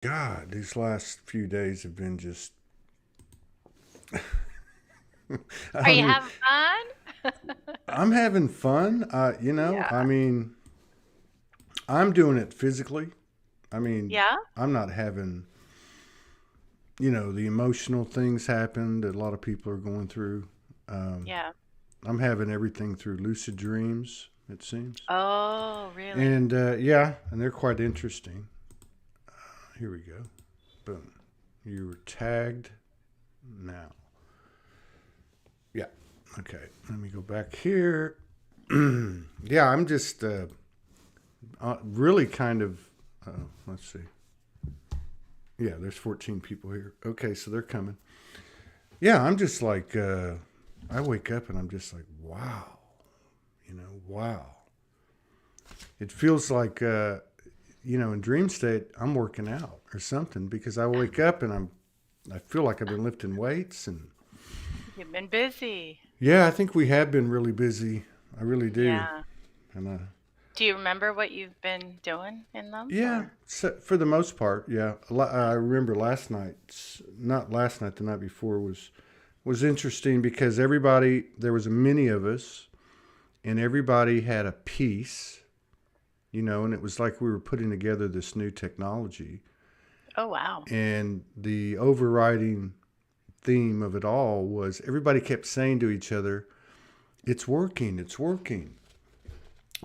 God, these last few days have been just, I Are don't you even, having fun? I'm having fun. Yeah. I'm doing it physically. I mean, Yeah? I'm not having, the emotional things happen that a lot of people are going through. Um, Yeah. I'm having everything through lucid dreams, it seems. Oh, really? And yeah, and they're quite interesting. Here we go. Boom. You were tagged now. Yeah. Okay. Let me go back here. Yeah, I'm just really kind of. Let's see. Yeah, there's 14 people here. Okay, so they're coming. Yeah, I'm just like. I wake up and I'm just like, wow. Wow. It feels like, in dream state, I'm working out or something because I wake up and I feel like I've been lifting weights and You've been busy. yeah, I think we have been really busy. I really do. Yeah. And Do you remember what you've been doing in them yeah, or? so for the most part, yeah. I remember last night, not last night, the night before was interesting because there was many of us, and everybody had a piece, and it was like we were putting together this new technology, Oh, wow. and the overriding theme of it all was everybody kept saying to each other, "It's working, it's working."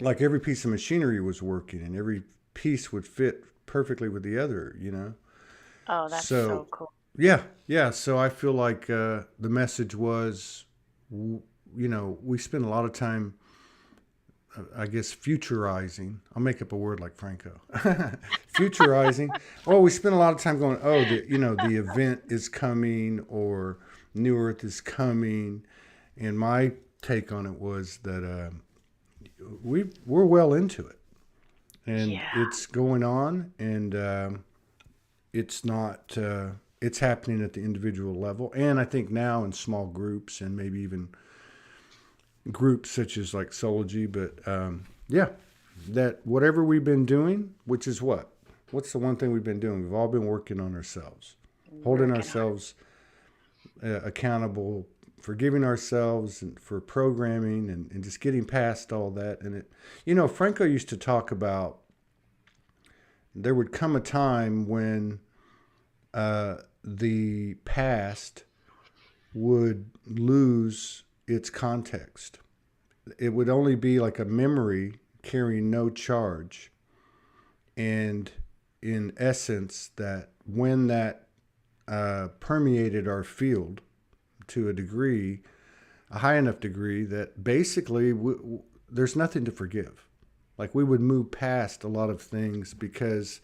Like every piece of machinery was working, and every piece would fit perfectly with the other. Oh, that's So, so cool. yeah, yeah. So I feel like the message was, we spend a lot of time, I guess, futurizing. I'll make up a word like Franco. Futurizing. Oh, we spend a lot of time going, oh, the event is coming or New Earth is coming. And my take on it was that we're well into it and Yeah. it's going on and it's not it's happening at the individual level and I think now in small groups and maybe even groups such as like Soulogy, but yeah, that whatever we've been doing, which is what's the one thing we've been doing, we've all been working on ourselves, holding Working on it. ourselves accountable, forgiving ourselves and for programming and just getting past all that. And Franco used to talk about there would come a time when the past would lose its context. It would only be like a memory carrying no charge. And in essence, that when that permeated our field to a degree, a high enough degree, that basically there's nothing to forgive. Like we would move past a lot of things because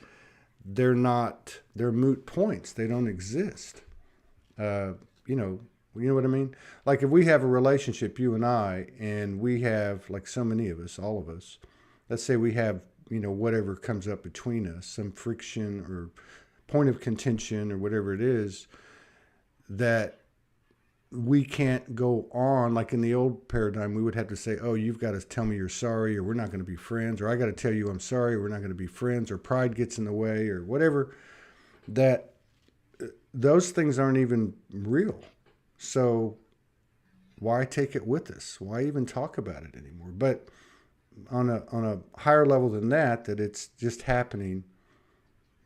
they're moot points. They don't exist. Uh, you know, you know what I mean? Like if we have a relationship, you and I, and we have like so many of us, all of us. Let's say we have whatever comes up between us, some friction or point of contention or whatever it is that we can't go on like in the old paradigm. We would have to say, oh, you've got to tell me you're sorry or we're not going to be friends, or I got to tell you I'm sorry or we're not going to be friends, or pride gets in the way or whatever. That those things aren't even real. So why take it with us? Why even talk about it anymore? But on a higher level than that, that it's just happening.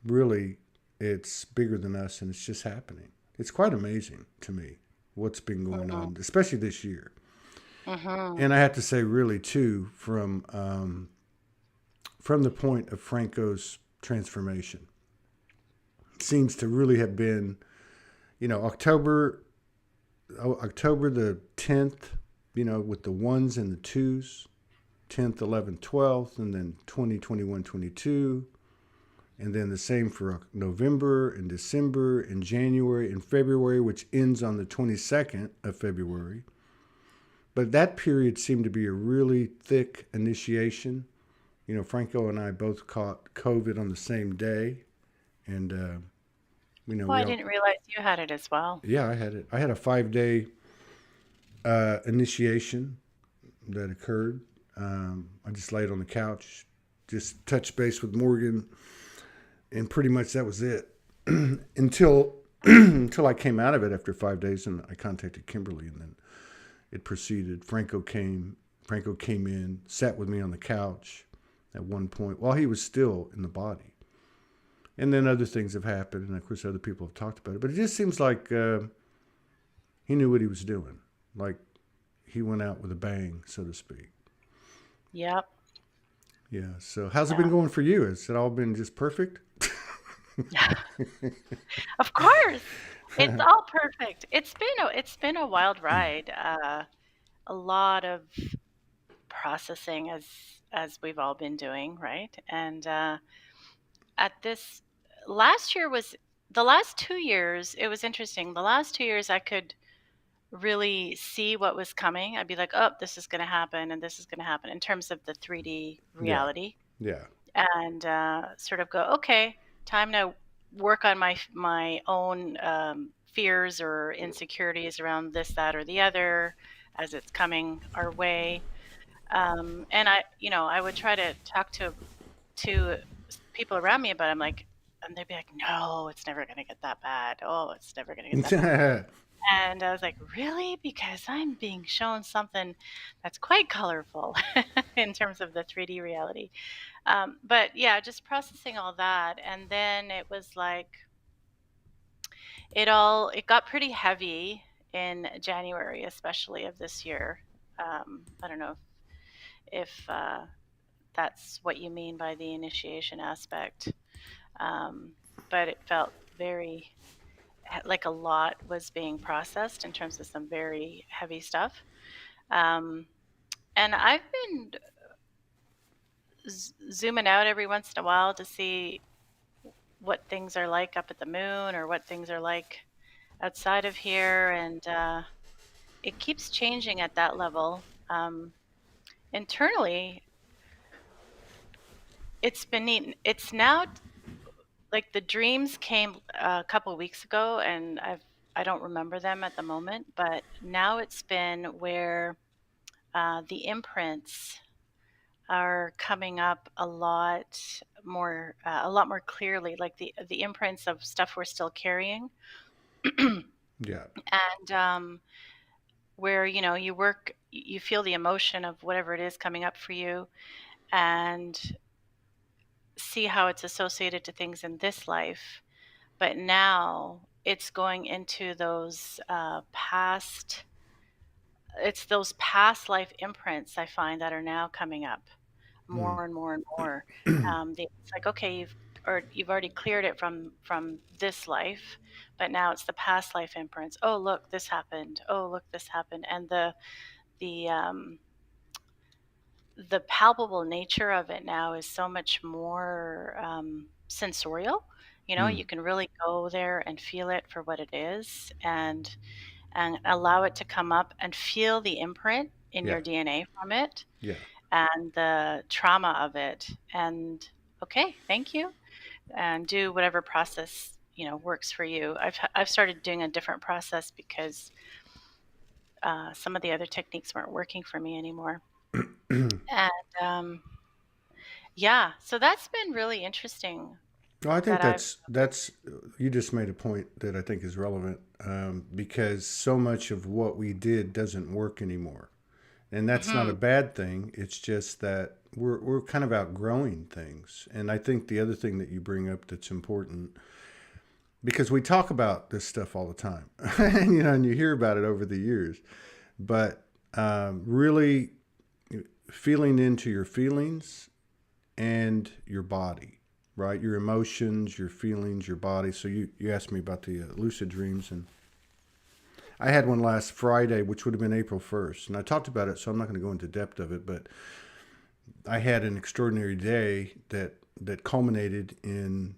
Really, it's bigger than us, and it's just happening. It's quite amazing to me what's been going Mm-hmm. on, especially this year. Mm-hmm. And I have to say, really, too, from the point of Franco's transformation, seems to really have been, October the 10th, with the ones and the twos, 10th, 11th, 12th, and then 20, 21, 22. And then the same for November and December and January and February, which ends on the 22nd of February. But that period seemed to be a really thick initiation. Franco and I both caught COVID on the same day. And, Oh, we I all, didn't realize you had it as well. yeah, I had it. I had a 5 day initiation that occurred. I just laid on the couch, just touched base with Morgan, and pretty much that was it. until until I came out of it after 5 days, and I contacted Kimberly, and then it proceeded. Franco came in, sat with me on the couch at one point while he was still in the body. And then other things have happened, and of course other people have talked about it. But it just seems like he knew what he was doing. Like he went out with a bang, so to speak. Yep. Yeah. So how's it Yeah. been going for you? Has it all been just perfect? Of course. It's all perfect. It's been a wild ride. A lot of processing as we've all been doing, right? And at this last year was the last 2 years, it was interesting. The last 2 years I could really see what was coming. I'd be like, oh, this is going to happen and this is going to happen in terms of the 3D Yeah. reality, Yeah. and sort of go, okay, time to work on my own fears or insecurities around this, that, or the other as it's coming our way. And I would try to talk to people around me about it. I'm like, and they'd be like, no, it's never going to get that bad. Oh, it's never going to get that bad. And I was like, really? Because I'm being shown something that's quite colorful in terms of the 3D reality. But yeah, just processing all that. And then it was like, it got pretty heavy in January, especially of this year. I don't know if that's what you mean by the initiation aspect. Um, but it felt very like a lot was being processed in terms of some very heavy stuff. Um, and I've been zooming out every once in a while to see what things are like up at the moon or what things are like outside of here. And it keeps changing at that level. Internally, it's been neat. It's now like the dreams came a couple of weeks ago, and I don't remember them at the moment, but now it's been where the imprints are coming up a lot more clearly, like the imprints of stuff we're still carrying, Yeah. and where you feel the emotion of whatever it is coming up for you, and see how it's associated to things in this life. But now it's going into those past life imprints I find that are now coming up Mm. more and more and more. It's like, okay, you've already cleared it from this life, but now it's the past life imprints. Oh, look, this happened. Oh, look, this happened. And the the palpable nature of it now is so much more sensorial. Mm. You can really go there and feel it for what it is, and allow it to come up and feel the imprint in Yeah. your DNA from it Yeah. and the trauma of it. And okay, thank you, and do whatever process works for you. I've started doing a different process because some of the other techniques weren't working for me anymore. And yeah, so that's been really interesting. Well, I think That I've that's you just made a point that I think is relevant, because so much of what we did doesn't work anymore, and that's not a Mhm. bad thing. It's just that we're kind of outgrowing things, and I think the other thing that you bring up that's important, because we talk about this stuff all the time, and and you hear about it over the years, but really feeling into your feelings and your body, right? Your emotions, your feelings, your body. So you asked me about the lucid dreams, and I had one last Friday, which would have been April 1st. And I talked about it, so I'm not going to go into depth of it, but I had an extraordinary day that culminated in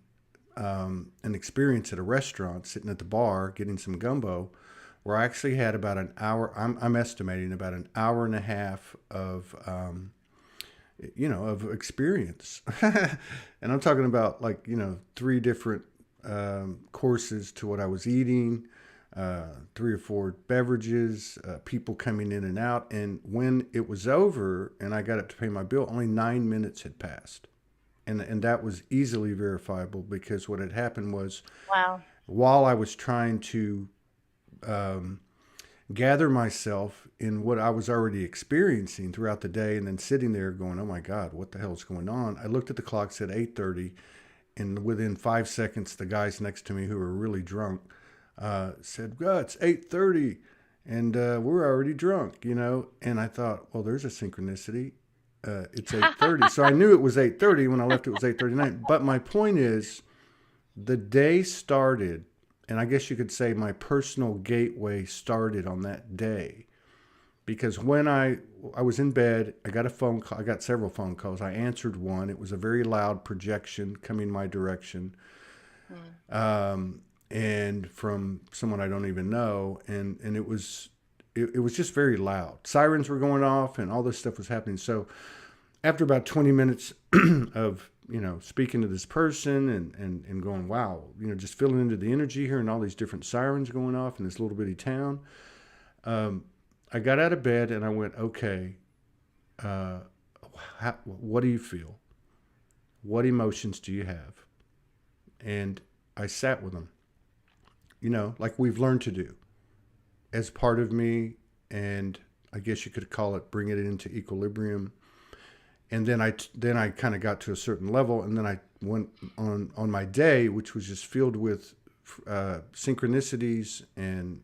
an experience at a restaurant, sitting at the bar, getting some gumbo, where I actually had about an hour, I'm estimating about an hour and a half of experience. And I'm talking about like, three different courses to what I was eating, three or four beverages, people coming in and out. And when it was over and I got up to pay my bill, only 9 minutes had passed. And that was easily verifiable, because what had happened was, Wow. while I was trying to um, gather myself in what I was already experiencing throughout the day, and then sitting there going, "Oh my God, what the hell is going on?" I looked at the clock, said 8:30, and within 5 seconds, the guys next to me who were really drunk said, "God, it's 8:30, and we're already drunk," you know. And I thought, well, there's a synchronicity. It's 8:30, so I knew it was 8:30. When I left, it was 8:39. But my point is, the day started, and I guess you could say my personal gateway started on that day, because when I was in bed, I got a phone call. I got several phone calls. I answered one. It was a very loud projection coming my direction, Mm. and from someone I don't even know, and it was just very loud. Sirens were going off, and all this stuff was happening. So after about 20 minutes of, speaking to this person, and going, wow, just feeling into the energy here, and all these different sirens going off in this little bitty town, I got out of bed and I went, okay, what do you feel? What emotions do you have? And I sat with them, like we've learned to do as part of me. And I guess you could call it bring it into equilibrium. And then I kind of got to a certain level, and then I went on my day, which was just filled with synchronicities and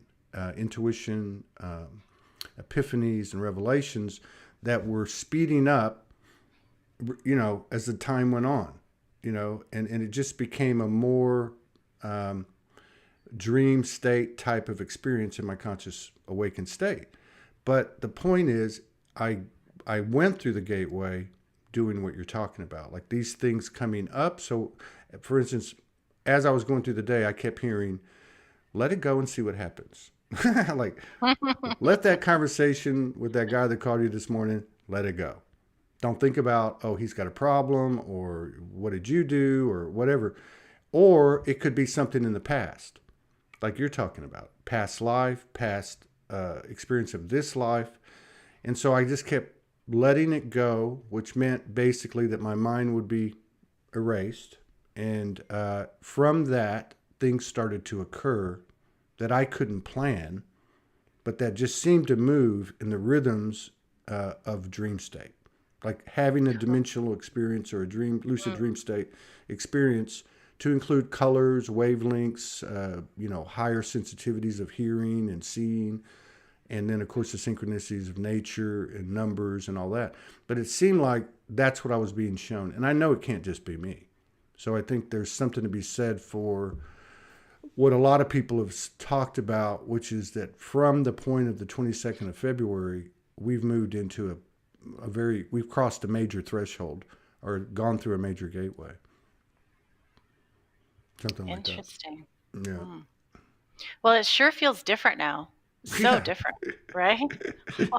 intuition, epiphanies and revelations that were speeding up, as the time went on, and it just became a more dream state type of experience in my conscious awakened state. But the point is, I went through the gateway doing what you're talking about, like these things coming up. So, for instance, as I was going through the day, I kept hearing, let it go and see what happens. Like, let that conversation with that guy that called you this morning, let it go. Don't think about, oh, he's got a problem, or what did you do, or whatever. Or it could be something in the past, like you're talking about, past life, past experience of this life. And so I just kept letting it go, which meant basically that my mind would be erased. And from that, things started to occur that I couldn't plan, but that just seemed to move in the rhythms of dream state. Like having a dimensional experience, or a lucid dream state experience, to include colors, wavelengths, higher sensitivities of hearing and seeing, and then of course the synchronicities of nature and numbers and all that. But it seemed like that's what I was being shown, and I know it can't just be me. So I think there's something to be said for what a lot of people have talked about, which is that from the point of the 22nd of February, we've moved into we've crossed a major threshold, or gone through a major gateway. Something like that. Interesting. Yeah. Mm. Well, it sure feels different now. So Yeah. different, right?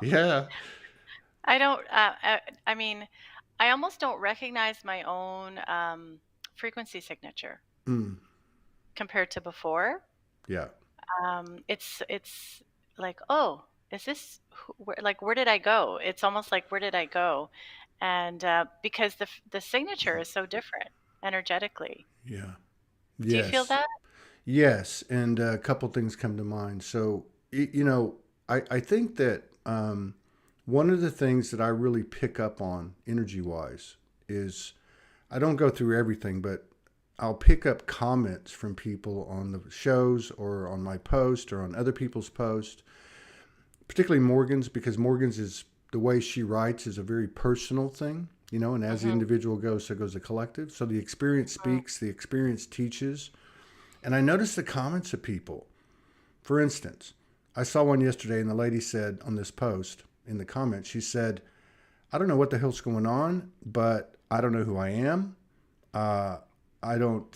Yeah. I don't, I mean, I almost don't recognize my own frequency signature Mm. compared to before. Yeah. It's like, oh, is this where did I go? It's almost like, where did I go? And because the signature is so different energetically. Yeah. Do you feel Yes. that? Yes. And a couple things come to mind. So, I think that one of the things that I really pick up on energy wise is, I don't go through everything, but I'll pick up comments from people on the shows, or on my post, or on other people's posts, particularly Morgan's, because Morgan's is, the way she writes is a very personal thing, and as the Mm-hmm. individual goes, so goes the collective. So the experience speaks, the experience teaches. And I noticed the comments of people. For instance, I saw one yesterday, and the lady said on this post, in the comments, she said, I don't know what the hell's going on, but I don't know who I am. Uh, I don't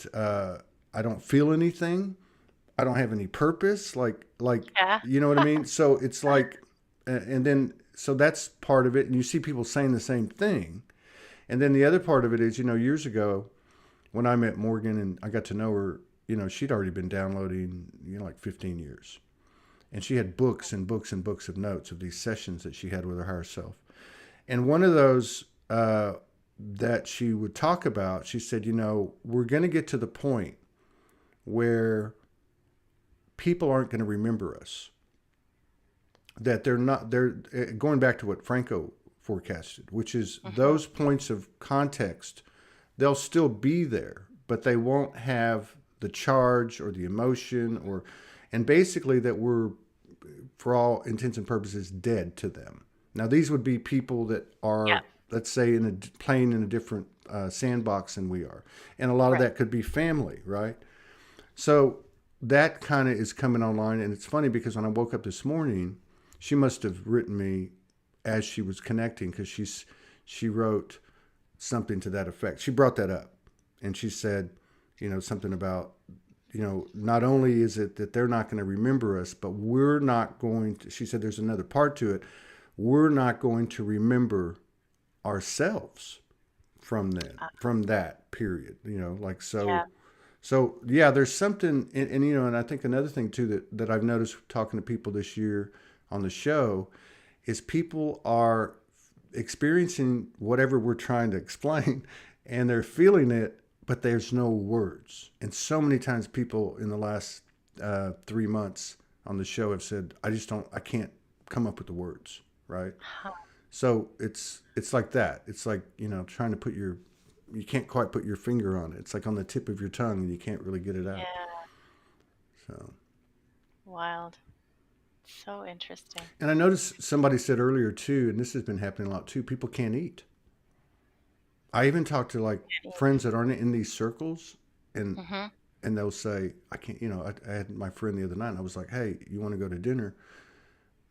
feel anything. I don't have any purpose. Like, Yeah. you know what I mean? So it's like, and then, so that's part of it. And you see people saying the same thing. And then the other part of it is, years ago when I met Morgan and I got to know her, she'd already been downloading, like 15 years. And she had books and books and books of notes of these sessions that she had with her higher self. And one of those that she would talk about. She said, we're going to get to the point where people aren't going to remember us. That they're going back to what Franco forecasted, which is those points of context, they'll still be there, but they won't have the charge or the emotion, and basically that we're, for all intents and purposes, dead to them. Now, these would be people that Yeah. are, let's say, playing in a different sandbox than we are. And a lot of Right. that could be family, right? So that kind of is coming online. And it's funny because when I woke up this morning, she must have written me as she was connecting, because she wrote something to that effect. She brought that up, and she said, something about, not only is it that they're not going to remember us, but we're not going to, she said, there's another part to it. We're not going to remember ourselves from that period, like, Yeah. so yeah, there's something, and I think another thing too that I've noticed talking to people this year on the show is people are experiencing whatever we're trying to explain, and they're feeling it, but there's no words. And so many times people in the last 3 months on the show have said, I can't come up with the words, right? Huh. So it's like that. It's like, trying to you can't quite put your finger on it. It's like on the tip of your tongue and you can't really get it out. Yeah. So, Wild. So interesting. and I noticed somebody said earlier too, and this has been happening a lot too, people can't eat. I even talked to like friends that aren't in these circles, and Mm-hmm. and they'll say, I can't, I had my friend the other night and I was like, hey, you want to go to dinner?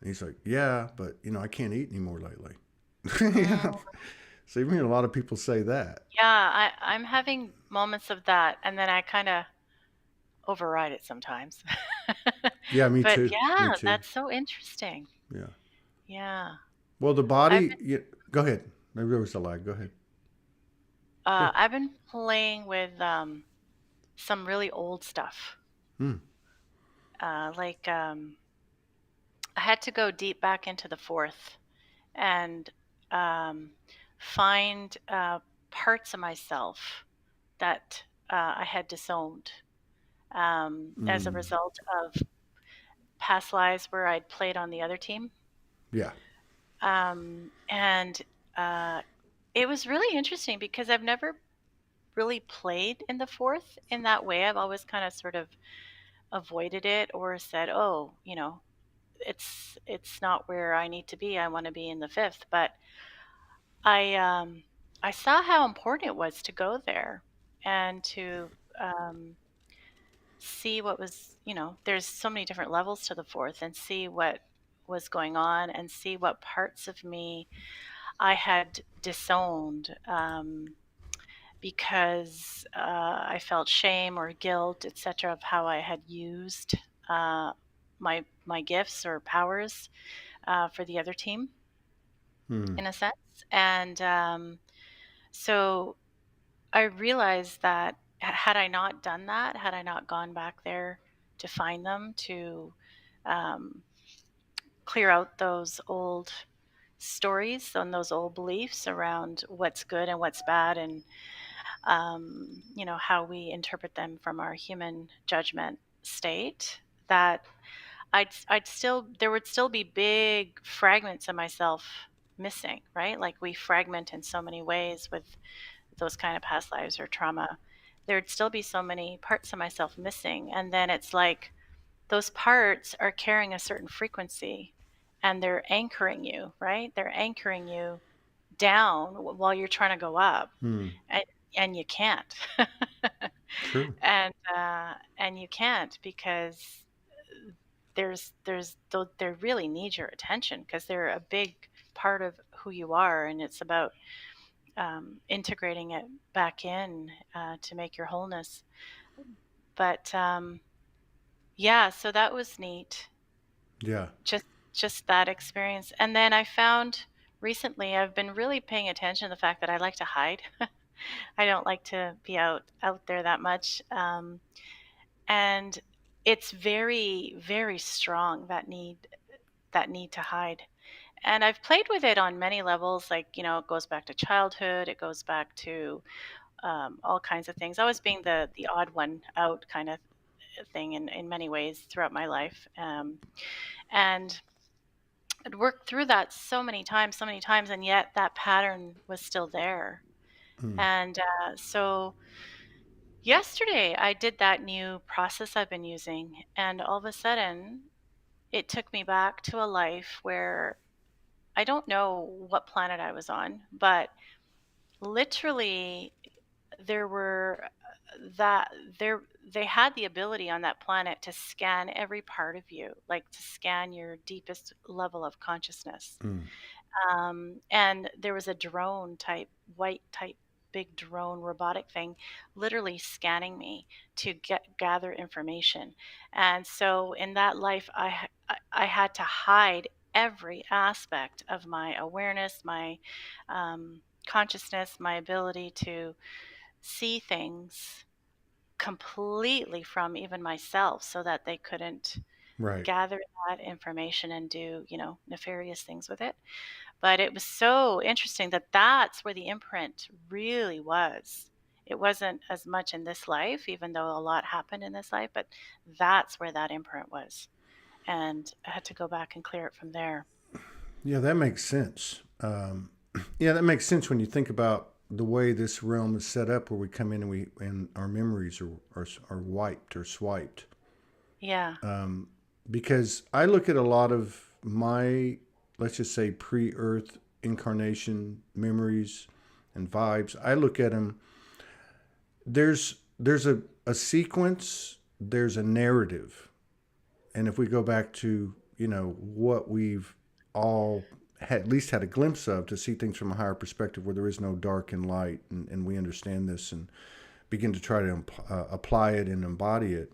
And he's like, yeah, but I can't eat anymore lately. Yeah. Mm. So even a lot of people say that. Yeah, I'm having moments of that, and then I kind of override it sometimes. Yeah, me But too. Me yeah, too. that's so interesting. Yeah. Yeah. Well, the I've body. been Yeah, go ahead. Maybe there was a lag. Go ahead. Yeah. I've been playing with some really old stuff. Hmm. Like I had to go deep back into the fourth and um, find parts of myself that I had disowned as a Mm. result of past lives where I'd played on the other team. Yeah. And uh, it was really interesting because I've never really played in the fourth in that way. I've always kind of sort of avoided it or said, "Oh, it's not where I need to be. I want to be in the fifth." But I um, I saw how important it was to go there and to see what was, there's so many different levels to the fourth, and see what was going on and see what parts of me I had disowned because I felt shame or guilt, etc., of how I had used uh, my gifts or powers for the other team, Hmm. in a sense. And so I realized that had I not done that, had I not gone back there to find them, to um, clear out those old stories and those old beliefs around what's good and what's bad, and how we interpret them from our human judgment state, that I'd still there would still be big fragments of myself missing, right? Like we fragment in so many ways with those kind of past lives or trauma. There'd still be so many parts of myself missing, and then it's like those parts are carrying a certain frequency, and they're anchoring you, right? They're anchoring you down while you're trying to go up, Hmm. and and you can't. True. And you can't because they really need your attention because they're a big part of who you are, and it's about integrating it back in to make your wholeness. But yeah, so that was neat. Yeah. Just that experience, and then I found recently I've been really paying attention to the fact that I like to hide. I don't like to be out there that much, and it's very very strong, that need to hide. And I've played with it on many levels. Like, it goes back to childhood. It goes back to all kinds of things. I was being the odd one out kind of thing in many ways throughout my life. And I'd worked through that so many times, and yet that pattern was still there. Mm. And so yesterday I did that new process I've been using, and all of a sudden it took me back to a life where I don't know what planet I was on, but literally there were that there they had the ability on that planet to scan every part of you, like to scan your deepest level of consciousness. Mm. And there was a drone type, white type, big drone robotic thing, literally scanning me to gather information. And so in that life, I had to hide every aspect of my awareness, my consciousness, my ability to see things completely from even myself, so that they couldn't Right. gather that information and do, nefarious things with it. But it was so interesting that that's where the imprint really was. It wasn't as much in this life, even though a lot happened in this life, but that's where that imprint was. And I had to go back and clear it from there. Yeah, that makes sense. Yeah, that makes sense when you think about the way this realm is set up, where we come in and our memories are wiped or swiped. Yeah. Because I look at a lot of my, let's just say, pre-Earth incarnation memories and vibes. I look at them. There's a sequence. There's a narrative, and if we go back to what we've all had, at least had a glimpse of, to see things from a higher perspective, where there is no dark and light, and we understand this and begin to try to apply it and embody it.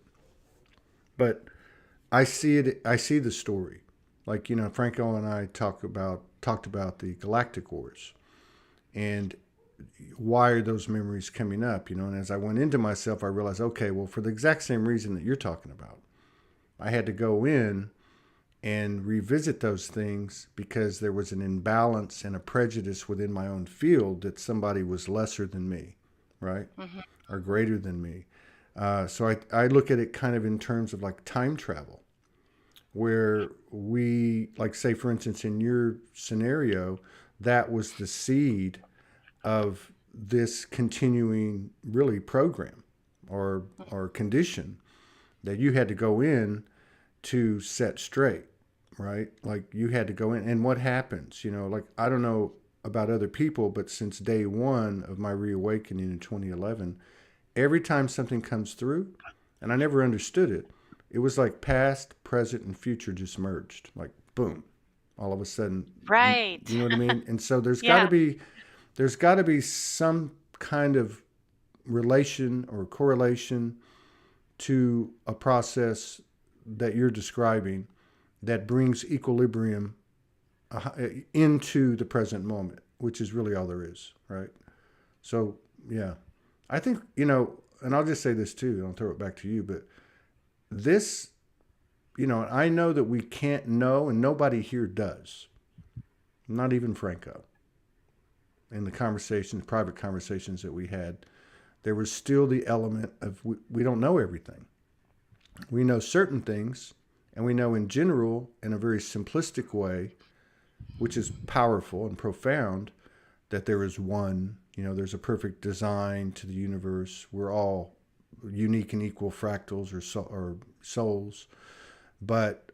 But I see it. I see the story. Like, Franco and I talked about the galactic wars, and why are those memories coming up? And as I went into myself, I realized, okay, well, for the exact same reason that you're talking about, I had to go in and revisit those things, because there was an imbalance and a prejudice within my own field that somebody was lesser than me, right, Hmm. or greater than me. So I look at it kind of in terms of like time travel, where we, like, say, for instance, in your scenario, that was the seed of this continuing, really, program or condition that you had to go in to set straight, right? Like, you had to go in, and what happens, like, I don't know about other people, but since day one of my reawakening in 2011, every time something comes through, and I never understood it, it was like past, present, and future just merged, like boom, all of a sudden. Right. You know what I mean? And so Yeah. there's got to be some kind of relation or correlation to a process that you're describing that brings equilibrium into the present moment, which is really all there is, right? So, yeah, I think, and I'll just say this too, and I'll throw it back to you, but this, I know that we can't know, and nobody here does, not even Franco. In the conversations, private conversations that we had, there was still the element of we don't know everything. We know certain things, and we know in general, in a very simplistic way, which is powerful and profound, that there is one, there's a perfect design to the universe. We're all unique and equal fractals or souls. But,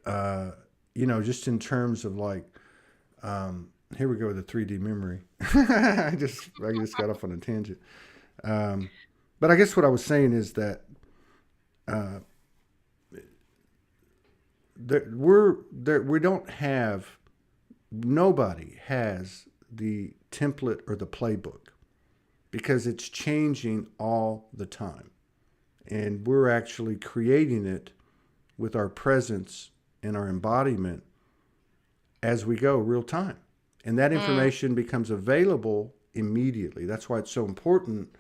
just in terms of like, here we go with the 3D memory. I just got off on a tangent. But I guess what I was saying is that uh, we don't have, nobody has the template or the playbook, because it's changing all the time. And we're actually creating it with our presence and our embodiment as we go, real time. And that Mm. information becomes available immediately. That's why it's so important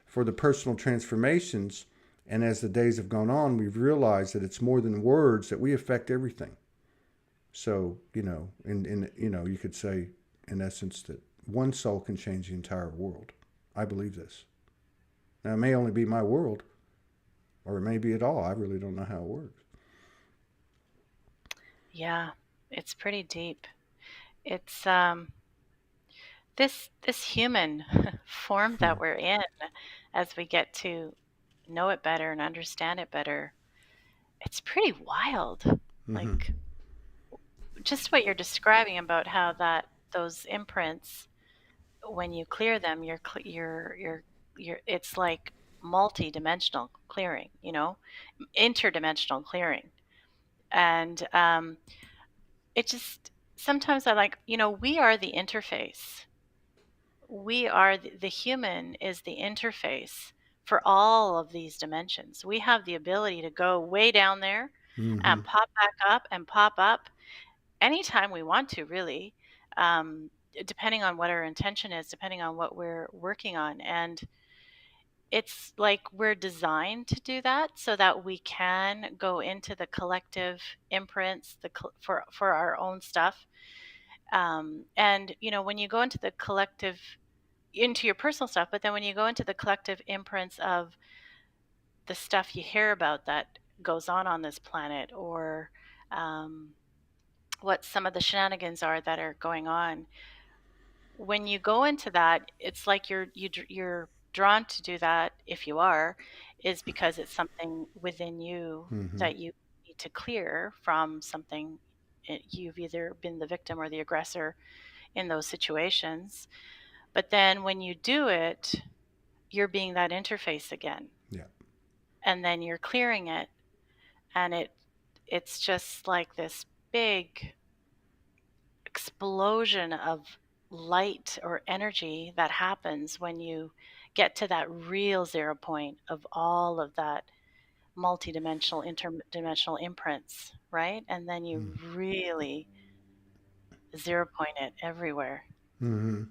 for the personal transformations. And as the days have gone on, we've realized that it's more than words, that we affect everything. So, you could say, in essence, that one soul can change the entire world. I believe this. Now, it may only be my world, or it may be it all. I really don't know how it works. Yeah, it's pretty deep. It's this human form that we're in, as we get to know it better and understand it better. It's pretty wild. Mm-hmm. Like just what you're describing about how that those imprints, when you clear them, you're it's like multi-dimensional clearing, interdimensional clearing. And it just sometimes I like, we are the interface. We are the human is the interface for all of these dimensions. We have the ability to go way down there Mm-hmm. and pop back up and pop up anytime we want to, really, um, depending on what our intention is, depending on what we're working on. And it's like we're designed to do that so that we can go into the collective imprints for our own stuff. And when you go into the collective, into your personal stuff, but then when you go into the collective imprints of the stuff you hear about that goes on this planet, or um, what some of the shenanigans are that are going on, when you go into that, it's like you're drawn to do that. If you are, is because it's something within you Mm-hmm. that you need to clear from something. You've either been the victim or the aggressor in those situations. But then when you do it, you're being that interface again, Yeah. and then you're clearing it, and it's just like this big explosion of light or energy that happens when you get to that real zero point of all of that multidimensional, interdimensional imprints, right? And then you really zero point it everywhere. Mm-hmm.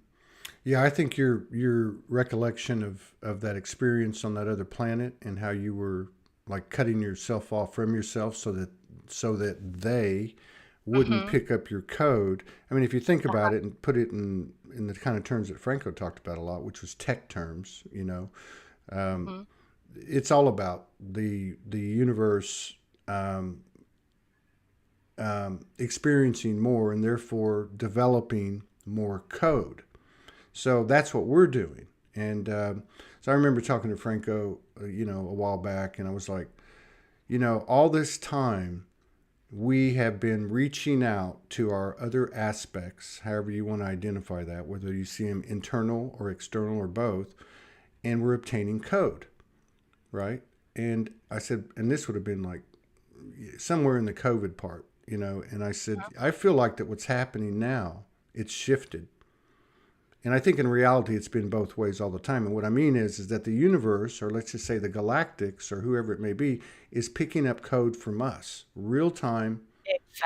Yeah, I think your recollection of that experience on that other planet and how you were like cutting yourself off from yourself so that they wouldn't Mm-hmm. pick up your code. I mean, if you think about it and put it in the kind of terms that Franco talked about a lot, which was tech terms, um, Mm-hmm. it's all about the universe um, experiencing more and therefore developing more code. So that's what we're doing. And so I remember talking to Franco, a while back, and I was like, all this time we have been reaching out to our other aspects, however you want to identify that, whether you see them internal or external or both, and we're obtaining code, right? And I said, and this would have been like somewhere in the COVID part, and I said, I feel like that what's happening now, it's shifted. And I think in reality, it's been both ways all the time. And what I mean is that the universe, or let's just say the galactics, or whoever it may be, is picking up code from us, real time,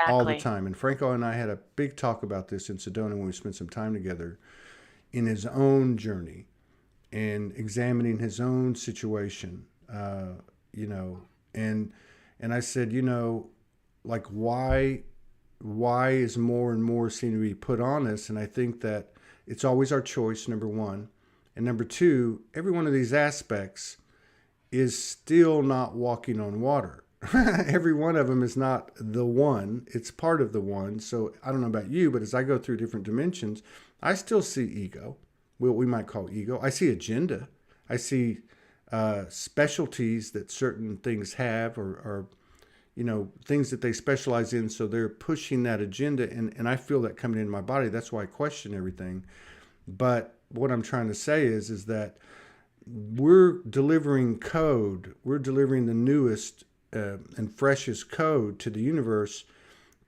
all the Exactly. time. And Franco and I had a big talk about this in Sedona when we spent some time together in his own journey and examining his own situation, you know, and and I said, like why is more and more seem to be put on us? And I think that it's always our choice, number one. And number two, every one of these aspects is still not walking on water. Every one of them is not the one, it's part of the one. So I don't know about you, but as I go through different dimensions, I still see ego, what we might call ego. I see agenda. I see specialties that certain things have, or things that they specialize in, so they're pushing that agenda, and I feel that coming into my body. That's why I question everything. But what I'm trying to say is that we're delivering code, we're delivering the newest and freshest code to the universe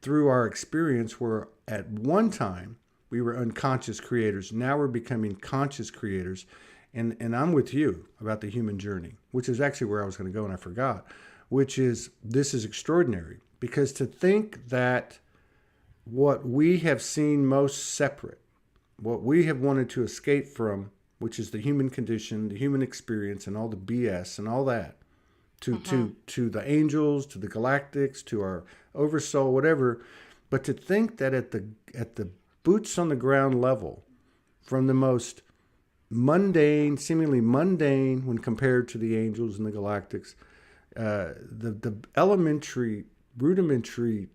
through our experience, where at one time we were unconscious creators. Now we're becoming conscious creators. And I'm with you about the human journey, which is actually where I was going to go and I forgot, which is, this is extraordinary, because to think that what we have seen most separate, what we have wanted to escape from, which is the human condition, the human experience, and all the BS and all that, to Mm-hmm. to to the angels, to the galactics, to our oversoul, whatever, But to think that at the boots on the ground level, from the most mundane, seemingly mundane when compared to the angels and the galactics, the elementary, rudimentary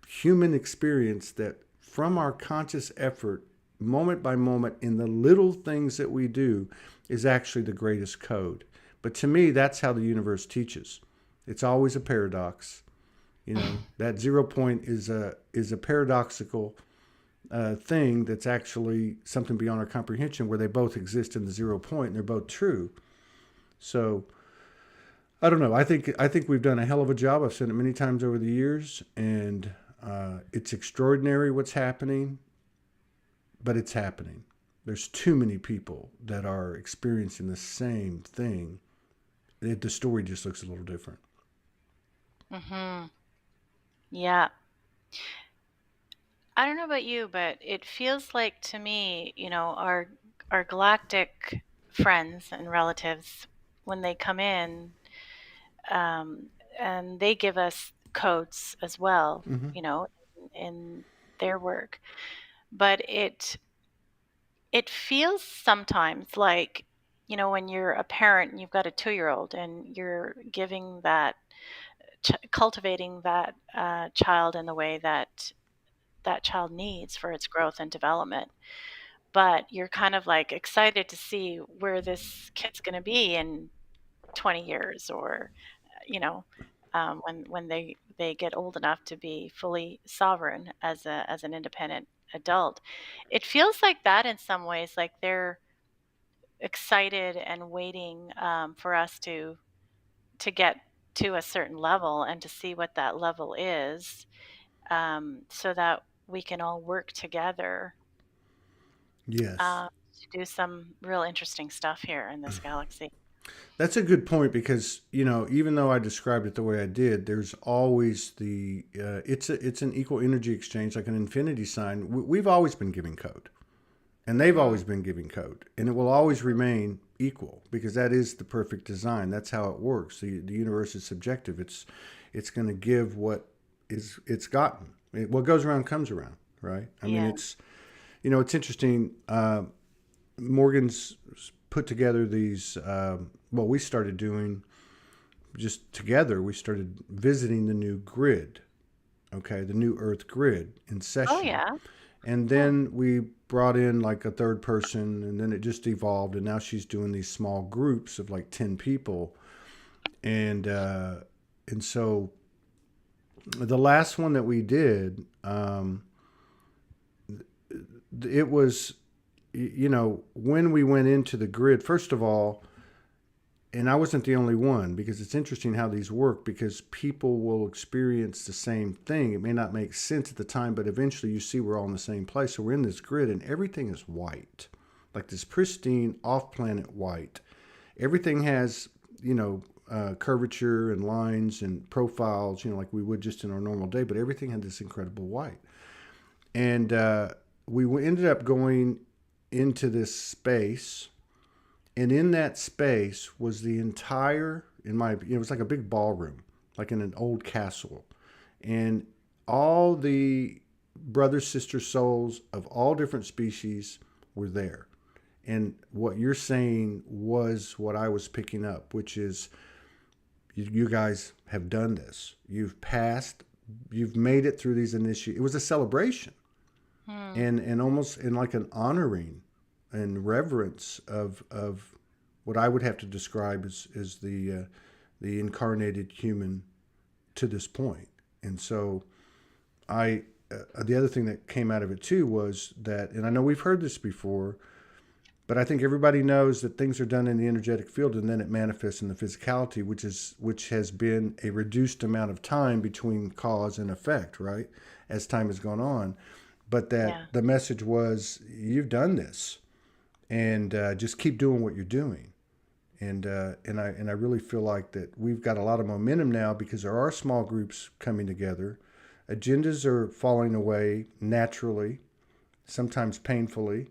human experience that from our conscious effort, moment by moment, in the little things that we do, is actually the greatest code. But to me, that's how the universe teaches. It's always a paradox. You know, that 0 point is a paradoxical thing that's actually something beyond our comprehension, where they both exist in the 0 point and they're both true. So I don't know. I think we've done a hell of a job. I've said it many times over the years, and it's extraordinary what's happening, but it's happening. There's too many people that are experiencing the same thing. The story just looks a little different. Mm-hmm. Yeah. I don't know about you, but it feels like to me, our galactic friends and relatives, when they come in, um, and they give us codes as well, Mm-hmm. you know, in their work. But it feels sometimes like, when you're a parent and you've got a 2-year-old and you're giving that, cultivating that child in the way that that child needs for its growth and development. But you're kind of like excited to see where this kid's going to be in 20 years, or when they get old enough to be fully sovereign as an independent adult. It feels like that in some ways, like they're excited and waiting for us to get to a certain level and to see what that level is, so that we can all work together Yes. to do some real interesting stuff here in this galaxy. That's a good point because even though I described it the way I did, there's always it's an equal energy exchange, like an infinity sign. We've always been giving code, and they've Hmm. always been giving code, and it will always remain equal because that is the perfect design. That's how it works. The universe is subjective. It's going to give what it's gotten. What goes around comes around, right? I mean, Yeah. it's interesting. Morgan's put together these. What we started doing just together, we started visiting the new grid, okay, the new Earth grid in Oh, session. yeah. And Huh. then we brought in like a third person, and then it just evolved. And now she's doing these small groups of like 10 people. And so the last one that we did, it was, when we went into the grid, first of all, and I wasn't the only one, because it's interesting how these work, because people will experience the same thing. It may not make sense at the time, but eventually you see we're all in the same place. So we're in this grid and everything is white, like this pristine off planet white. Everything has, curvature and lines and profiles, like we would just in our normal day, but everything had this incredible white. And we ended up going into this space, and in that space was the entire, it was like a big ballroom, like in an old castle. And all the brother, sister souls of all different species were there. And what you're saying was what I was picking up, which is you guys have done this. You've passed, you've made it through these initiations. It was a celebration, Hmm. and almost in like an honoring and reverence of what I would have to describe as the incarnated human to this point. And so the other thing that came out of it too was that, and I know we've heard this before, but I think everybody knows that things are done in the energetic field and then it manifests in the physicality, which has been a reduced amount of time between cause and effect, right? As time has gone on. But that Yeah. the message was, you've done this, and just keep doing what you're doing. And I really feel like that we've got a lot of momentum now because there are small groups coming together. Agendas are falling away naturally, sometimes painfully.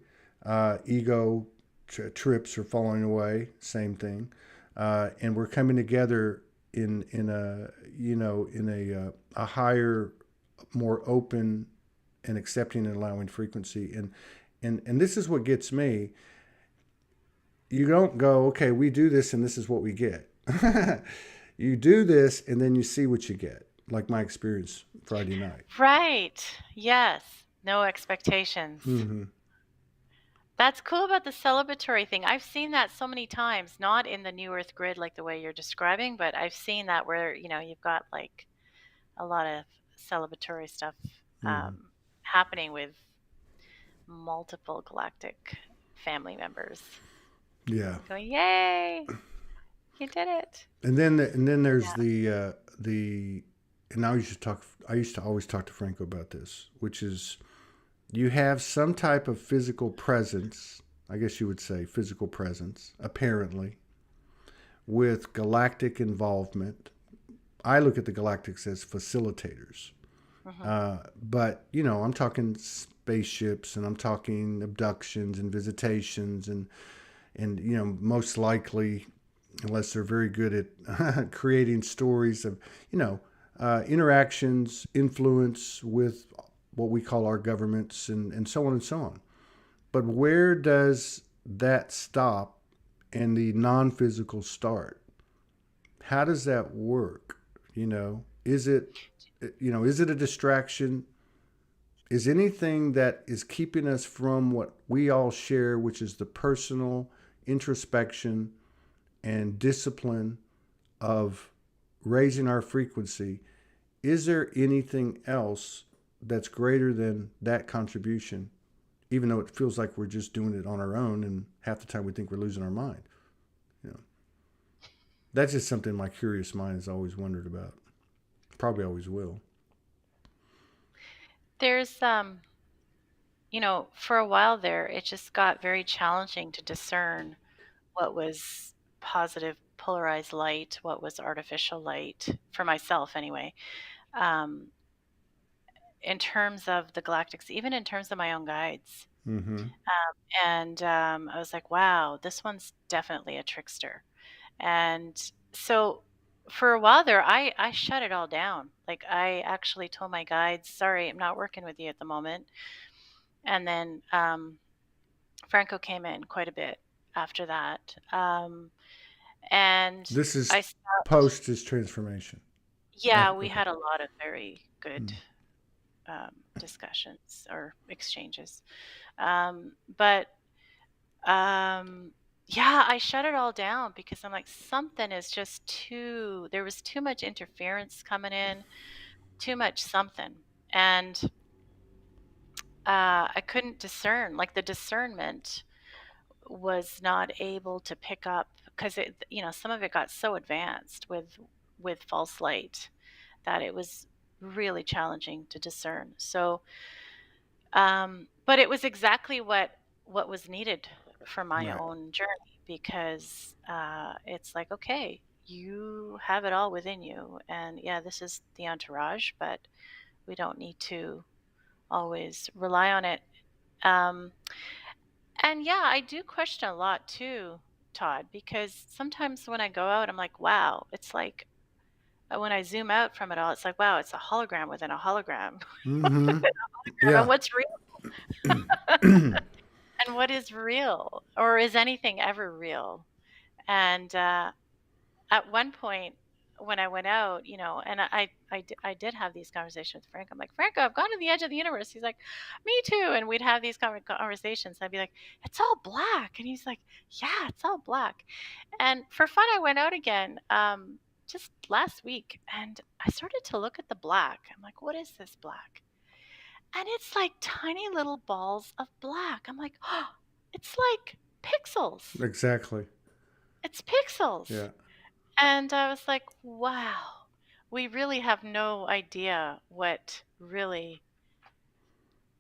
Ego trips are falling away, same thing. And we're coming together in a higher more open and accepting and allowing frequency. And this is what gets me. You don't go, okay, we do this and this is what we get. You do this and then you see what you get, like my experience Friday night. Right. Yes. No expectations. Mm-hmm. That's cool about the celebratory thing. I've seen that so many times, not in the New Earth grid like the way you're describing, but I've seen that where, you've got like a lot of celebratory stuff Mm-hmm. happening with multiple galactic family members Yeah. going, yay, you did it. And then there's Yeah. the and I used to always talk to Franco about this, which is you have some type of physical presence, I guess you would say physical presence, apparently, with galactic involvement. I look at the galactics as facilitators. Hmm. But, I'm talking spaceships and I'm talking abductions and visitations and most likely, unless they're very good at creating stories of, interactions, influence with what we call our governments and so on and so on. But where does that stop and the non-physical start? How does that work? Is it, is it a distraction? Is anything that is keeping us from what we all share, which is the personal introspection and discipline of raising our frequency, is there anything else that's greater than that contribution, even though it feels like we're just doing it on our own and half the time we think we're losing our mind? You know, that's just something my curious mind has always wondered about. Probably always will. There's, for a while there, it just got very challenging to discern what was positive polarized light, what was artificial light, for myself anyway, um, in terms of the galactics, even in terms of my own guides. Mm-hmm. And I was like, wow, this one's definitely a trickster. And so for a while there, I shut it all down. Like I actually told my guides, sorry, I'm not working with you at the moment. And then Franco came in quite a bit after that. And This is I stopped. post his transformation. Yeah, we Okay. had a lot of very good Mm. discussions or exchanges. But yeah, I shut it all down because I'm like, something is just there was too much interference coming in, too much something. And I couldn't discern, like the discernment was not able to pick up because some of it got so advanced with false light that it was really challenging to discern. So, but it was exactly what was needed for my Right. own journey because it's like, okay, you have it all within you, and yeah, this is the entourage, but we don't need to always rely on it. Um, and yeah, I do question a lot too, Todd, because sometimes when I go out, I'm like, wow, it's like when I zoom out from it all, it's like, wow, it's a hologram within a hologram. Mm-hmm. And Yeah. what's real? And what is real? Or is anything ever real? And at one point, when I went out, and I did have these conversations with Frank. I'm like, Franco, I've gone to the edge of the universe. He's like, me too. And we'd have these conversations. I'd be like, it's all black. And he's like, yeah, it's all black. And for fun, I went out again just last week and I started to look at the black. I'm like, what is this black? And it's like tiny little balls of black. I'm like, oh, it's like pixels. Exactly. It's pixels. Yeah. And I was like, wow, we really have no idea what really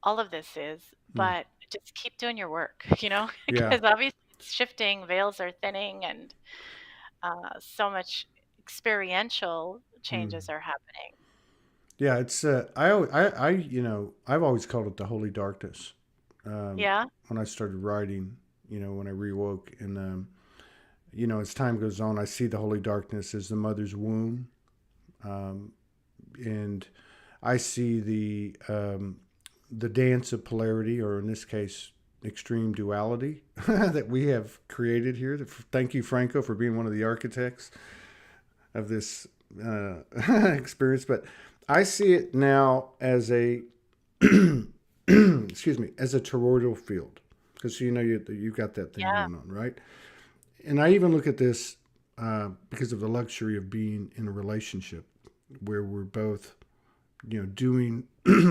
all of this is, Mm. but just keep doing your work, Yeah. because obviously it's shifting, veils are thinning, and so much experiential Mm. changes are happening. Yeah. It's I've always called it the holy darkness. Yeah. When I started writing, when I rewoke, and as time goes on, I see the holy darkness as the mother's womb, and I see the dance of polarity, or in this case, extreme duality that we have created here. Thank you, Franco, for being one of the architects of this experience. But I see it now as a excuse me, as a toroidal field, because you've got that thing Yeah. going on, right? And I even look at this because of the luxury of being in a relationship where we're both, doing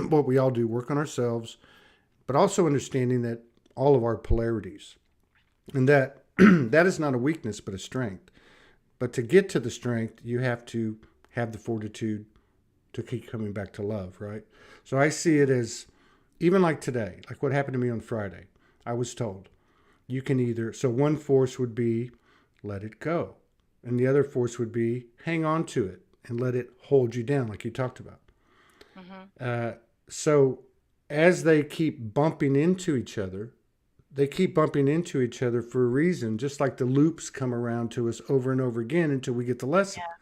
what we all do, work on ourselves, but also understanding that all of our polarities, and that that is not a weakness but a strength. But to get to the strength, you have to have the fortitude to keep coming back to love, right? So I see it as, even like today, like what happened to me on Friday. I was told you can either, so one force would be let it go, and the other force would be hang on to it and let it hold you down, like you talked about. Mm-hmm. So as they keep bumping into each other, they keep bumping into each other for a reason, just like the loops come around to us over and over again until we get the lesson. Yeah.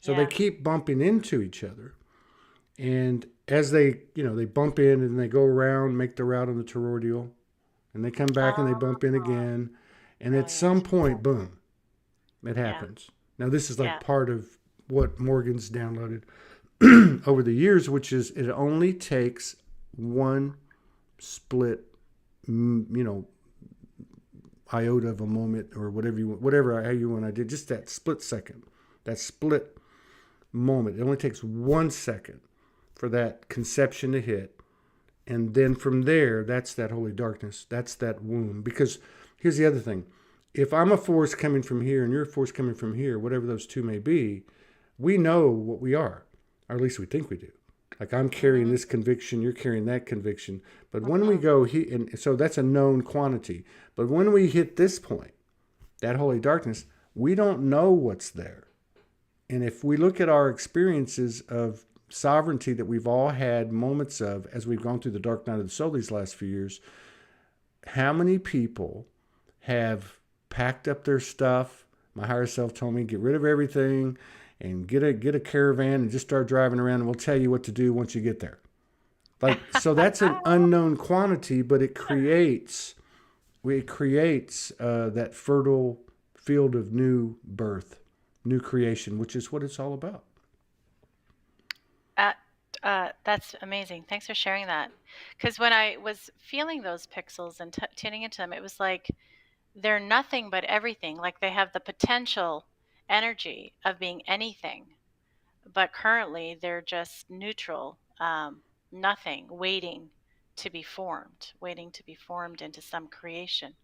So they Yeah. keep bumping into each other. And as they bump in and they go around, make the route on the toroidal, and they come back and they Oh, bump in again. And at some brilliant. point, boom, it Yeah. happens. Now, this is like Yeah. part of what Morgan's downloaded over the years, which is it only takes one split, you know, iota of a moment, or whatever how you want. I did just that split second, that split moment. It only takes 1 second for that conception to hit, and then from there, that's that holy darkness. That's that womb. Because here's the other thing: if I'm a force coming from here and you're a force coming from here, whatever those two may be, we know what we are, or at least we think we do. Like I'm carrying Mm-hmm. this conviction, you're carrying that conviction. But when we Mm-hmm. go and so that's a known quantity. But when we hit this point, that holy darkness, we don't know what's there. And if we look at our experiences of sovereignty that we've all had moments of as we've gone through the dark night of the soul these last few years, how many people have packed up their stuff? My higher self told me, get rid of everything and get a caravan and just start driving around, and we'll tell you what to do once you get there. Like, so that's an unknown quantity, but it creates that fertile field of new birth, new creation, which is what it's all about. Uh, that's amazing. Thanks for sharing that. Because when I was feeling those pixels and tuning into them, it was like they're nothing but everything. Like they have the potential energy of being anything, but currently they're just neutral, nothing, waiting to be formed into some creation.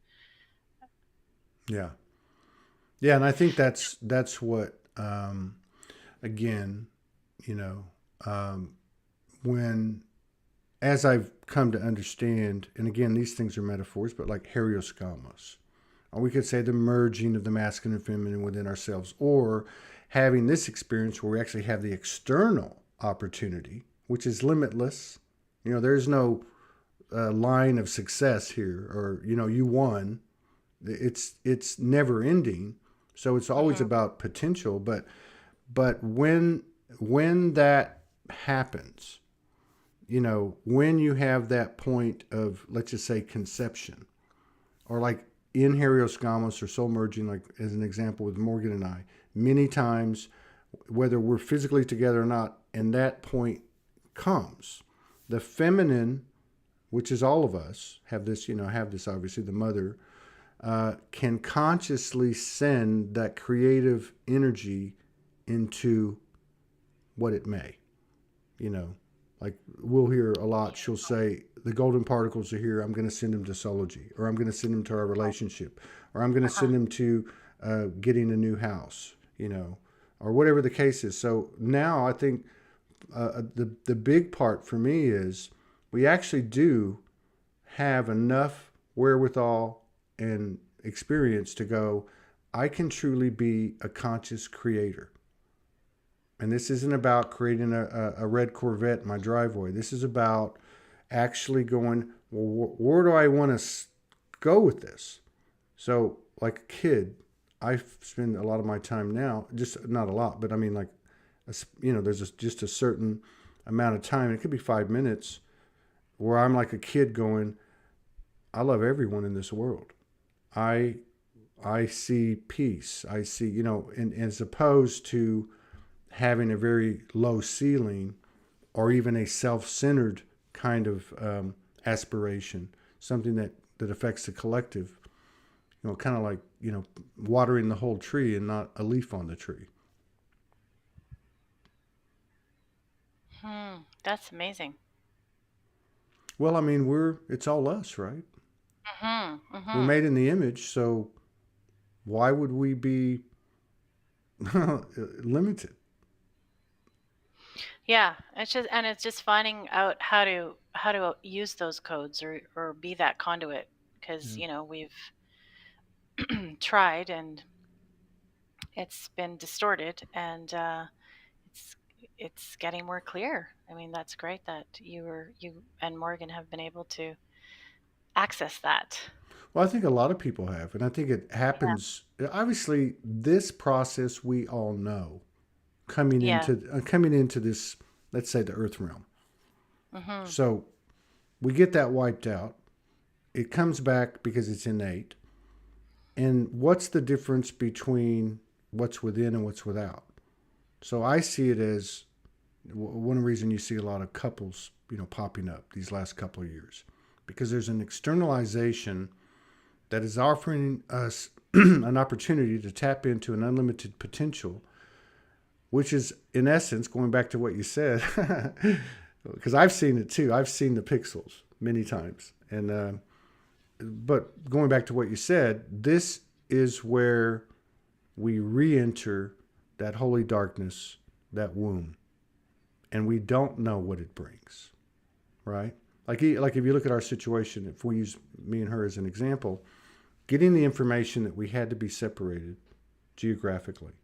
Yeah, yeah, and I think that's what again, you know, um, when as I've come to understand, and again, these things are metaphors, but like herioscamos, or we could say the merging of the masculine and feminine within ourselves, or having this experience where we actually have the external opportunity, which is limitless. There's no line of success here, or you won. It's never ending, so it's always Mm-hmm. about potential. But when that happens, when you have that point of, let's just say, conception, or like in Herioscamos or soul merging, like as an example with Morgan and I, many times, whether we're physically together or not, and that point comes, the feminine, which is all of us, have this obviously, the mother, can consciously send that creative energy into what it may, you know, like we'll hear a lot. She'll say, the golden particles are here. I'm going to send them to Soulogy, or I'm going to send them to our relationship, or I'm going to Uh-huh. send them to getting a new house, or whatever the case is. So now I think the big part for me is we actually do have enough wherewithal and experience to go, I can truly be a conscious creator. And this isn't about creating a red Corvette in my driveway. This is about actually going, well, where do I want to go with this? So, like a kid, I spend a lot of my time now, just not a lot, but I mean, like, there's just a certain amount of time. It could be 5 minutes where I'm like a kid going, I love everyone in this world. I I see peace. I see, and as opposed to having a very low ceiling or even a self-centered kind of aspiration, something that affects the collective. Kind of like watering the whole tree and not a leaf on the tree. That's amazing. Well, I mean, it's all us, right? We're Mm-hmm. made in the image, so why would we be limited? Yeah, it's just finding out how to use those codes or be that conduit because Yeah. we've tried and it's been distorted and it's it's getting more clear. I mean, that's great that you and Morgan have been able to access that. Well, I think a lot of people have, and I think it happens. Obviously, this process we all know Yeah. coming into this, let's say, the Earth realm. Mhm. So we get that wiped out. It comes back because it's innate. And what's the difference between what's within and what's without? So I see it as one reason you see a lot of couples, popping up these last couple of years, because there's an externalization that is offering us an opportunity to tap into an unlimited potential, which is, in essence, going back to what you said, because I've seen it too. I've seen the pixels many times. But going back to what you said, this is where we re enter that holy darkness, that womb, and we don't know what it brings, right? Like if you look at our situation, if we use me and her as an example, getting the information that we had to be separated geographically,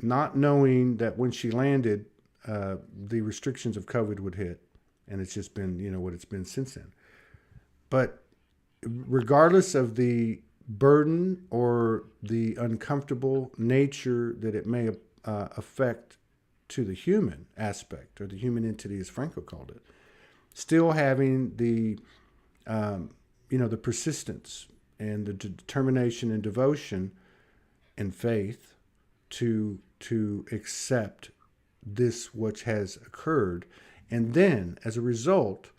not knowing that when she landed, the restrictions of COVID would hit, and it's just been what it's been since then. But regardless of the burden or the uncomfortable nature that it may affect to the human aspect or the human entity, as Franco called it, still having the persistence and the determination and devotion and faith to accept this which has occurred, and then as a result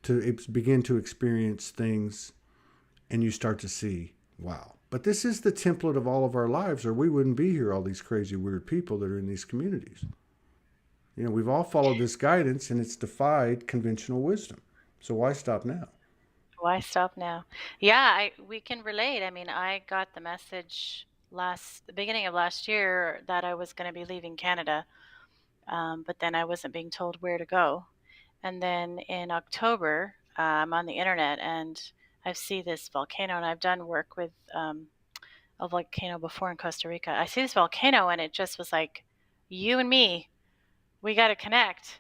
to begin to experience things, and you start to see, wow. But this is the template of all of our lives, or we wouldn't be here, all these crazy, weird people that are in these communities. We've all followed this guidance and it's defied conventional wisdom. So why stop now? Why stop now? Yeah, we can relate. I mean, I got the message the beginning of last year that I was going to be leaving Canada, but then I wasn't being told where to go. And then in October, I'm on the internet and I see this volcano, and I've done work with a volcano before in Costa Rica. I see this volcano, and it just was like, you and me, we got to connect.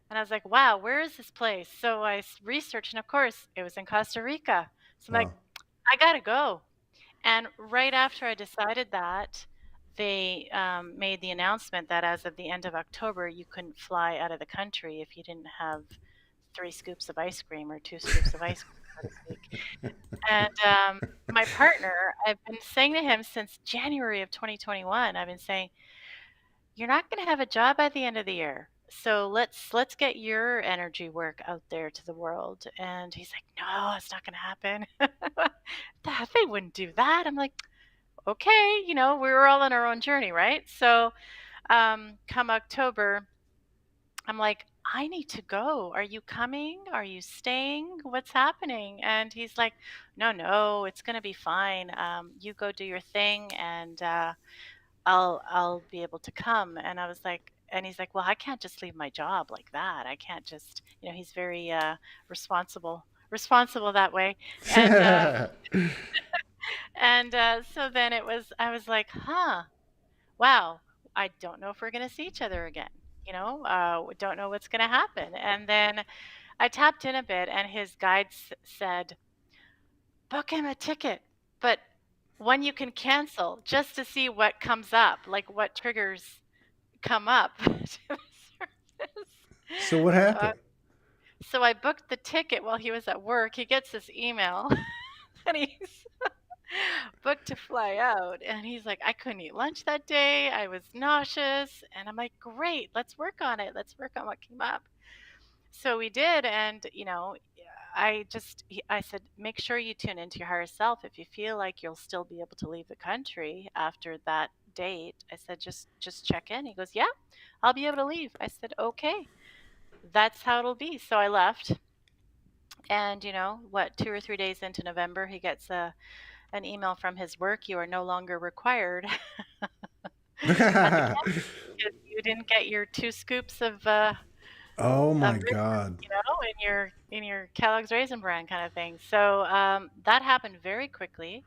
And I was like, wow, where is this place? So I researched, and of course, it was in Costa Rica. So I'm like, Wow. I got to go. And right after I decided that, they made the announcement that as of the end of October, you couldn't fly out of the country if you didn't have 3 scoops of ice cream or 2 scoops of ice cream, so to speak. And my partner, I've been saying to him since January of 2021, I've been saying, you're not going to have a job by the end of the year. So let's get your energy work out there to the world. And he's like, no, it's not going to happen. That they wouldn't do that. I'm like, okay, we were all on our own journey, right? So come October, I'm like, I need to go. Are you coming? Are you staying? What's happening? And he's like, no, no, it's going to be fine. You go do your thing, and I'll be able to come. And I was like, and he's like, well, I can't just leave my job like that. I can't just, he's very responsible that way. And so then I was like, huh, wow, I don't know if we're going to see each other again. Don't know what's going to happen. And then I tapped in a bit, and his guide said, book him a ticket, but one you can cancel just to see what comes up, like what triggers come up. So what Uh, happened? so I booked the ticket while he was at work. He gets this email and he's booked to fly out. And he's like, I couldn't eat lunch that day. I was nauseous. And I'm like, great, let's work on it. Let's work on what came up. So we did. And, I said, make sure you tune into your higher self. If you feel like you'll still be able to leave the country after that date, I said, just check in. He goes, yeah, I'll be able to leave. I said, okay, that's how it'll be. So I left. And 2 or 3 days into November, he gets an email from his work. You are no longer required at the camp because you didn't get your 2 scoops Oh of my ribbon, God. in your Kellogg's Raisin Bran kind of thing. So that happened very quickly.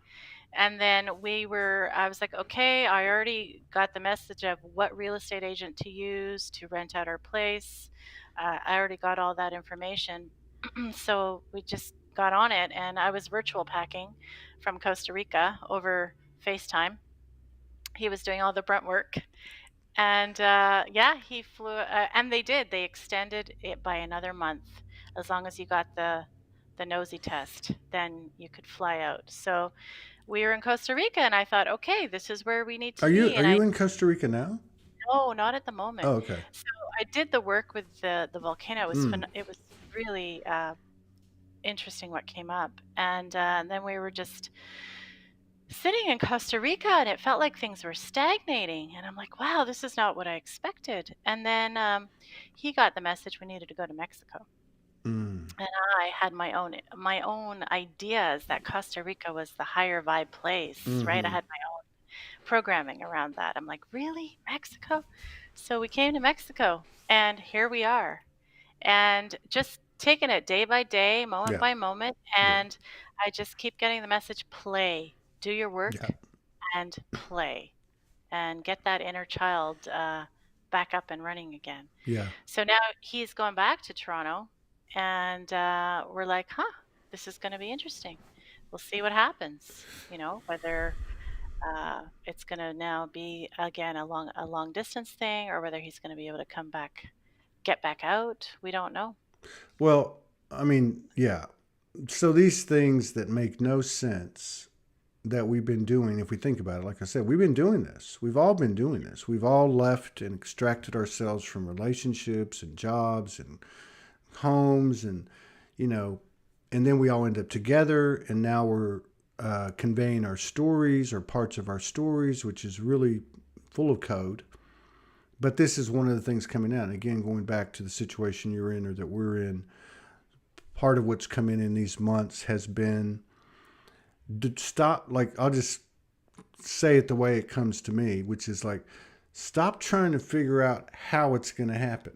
And then I was like, okay, I already got the message of what real estate agent to use to rent out our place. I already got all that information. So we just got on it, and I was virtual packing from Costa Rica over FaceTime. He was doing all the brunt work. And yeah, he flew, and they extended it by another month. As long as you got the nosy test, then you could fly out. So we were in Costa Rica, and I thought, okay, this is where we need Are to you be. are And you in Costa Rica now? no, not at the Oh, moment. okay. So I did the work with the volcano. Mm. It was really interesting what came up. And then we were just sitting in Costa Rica, and it felt like things were stagnating. And I'm like, wow, this is not what I expected. And then he got the message we needed to go to Mexico. Mm. And I had my own ideas that Costa Rica was the higher vibe place, right? I Mm-hmm. had my own programming around that. I'm like, really? Mexico? So we came to Mexico, and here we are. And just taking it day by day, moment Yeah. by moment. Yeah. And I just keep getting the message, play, do your Yeah. work and play and get that inner child back up and running again. Yeah. So now he's going back to Toronto, and we're like, huh, this is going to be interesting. We'll see what happens, whether it's going to now be again a long distance thing, or whether he's going to be able to come back, get back out. We don't know. Well, I mean, yeah. So these things that make no sense that we've been doing, if we think about it, like I said, we've been doing this. We've all been doing this. We've all left and extracted ourselves from relationships and jobs and homes you know, and then we all end up together, and now we're conveying our stories or parts of our stories, which is really full of code. But this is one of the things coming out. And again, going back to the situation you're in or that we're in, part of what's come in these months has been to stop. Like, I'll just say it the way it comes to me, which is like, stop trying to figure out how it's going to happen.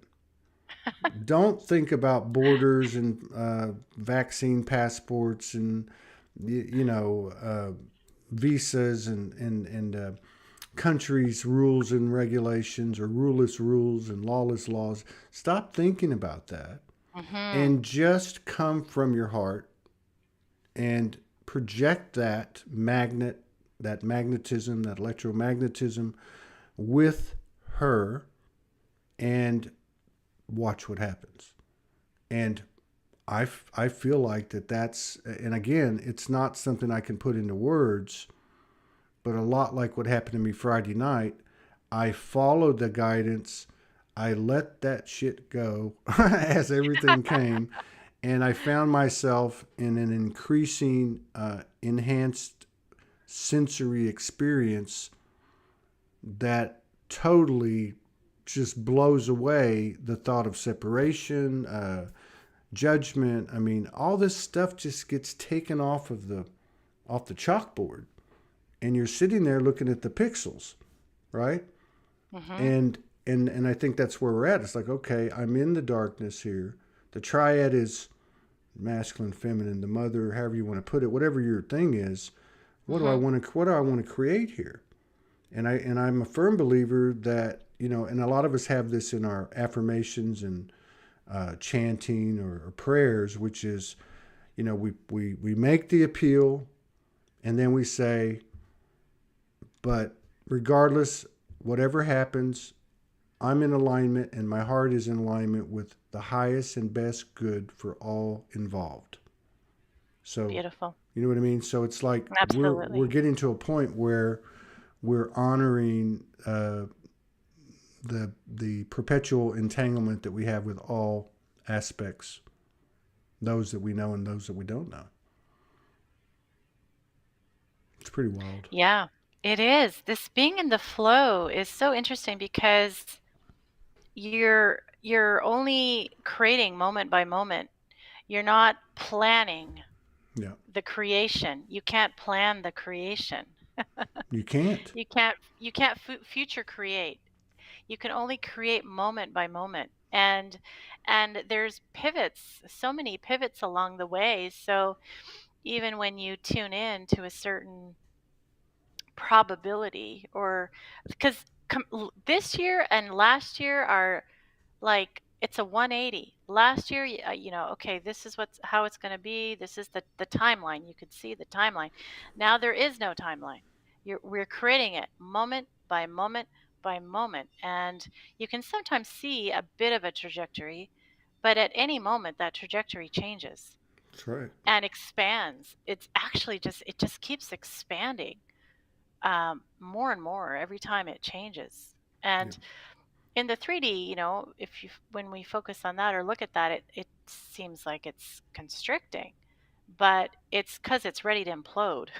Don't think about borders and vaccine passports and visas and countries' rules and regulations or ruleless rules and lawless laws. Stop thinking about that Hmm. and just come from your heart and project that magnetism, that electromagnetism with her and watch what happens. And I feel like that's, and again, it's not something I can put into words, but a lot like what happened to me Friday night, I followed the guidance. I let that shit go as everything came. And I found myself in an increasing, enhanced sensory experience that totally just blows away the thought of separation, judgment. I mean, all this stuff just gets taken off the chalkboard, and you're sitting there looking at the pixels, right? Hmm. And I think that's where we're at. It's like, okay, I'm in the darkness here. The triad is masculine, feminine, the mother, however you want to put it, whatever your thing is. Hmm. What do I want to create here? I'm a firm believer that, and a lot of us have this in our affirmations and chanting or prayers, which is, we make the appeal, and then we say, but regardless, whatever happens, I'm in alignment and my heart is in alignment with the highest and best good for all involved. So, Beautiful. you know what I mean? So it's like we're Absolutely. getting to a point where we're honoring the perpetual entanglement that we have with all aspects, those that we know and those that we don't know. It's pretty wild. Yeah, it is. This being in the flow is so interesting because you're only creating moment by moment. You're not planning Yeah, the creation. You can't plan the creation. you can't. You can't future create. You can only create moment by moment. And there's pivots, so many pivots along the way. So even when you tune in to a certain probability, or because this year and last year are like, it's a 180. Last year, okay, this is how it's going to be. This is the timeline. You could see the timeline. Now there is no timeline. We're creating it moment by moment by moment, and you can sometimes see a bit of a trajectory, but at any moment that trajectory changes That's right. and expands. It just keeps expanding, more and more every time it changes. Yeah, And in the 3D, when we focus on that or look at that, it seems like it's constricting, but it's because it's ready to implode.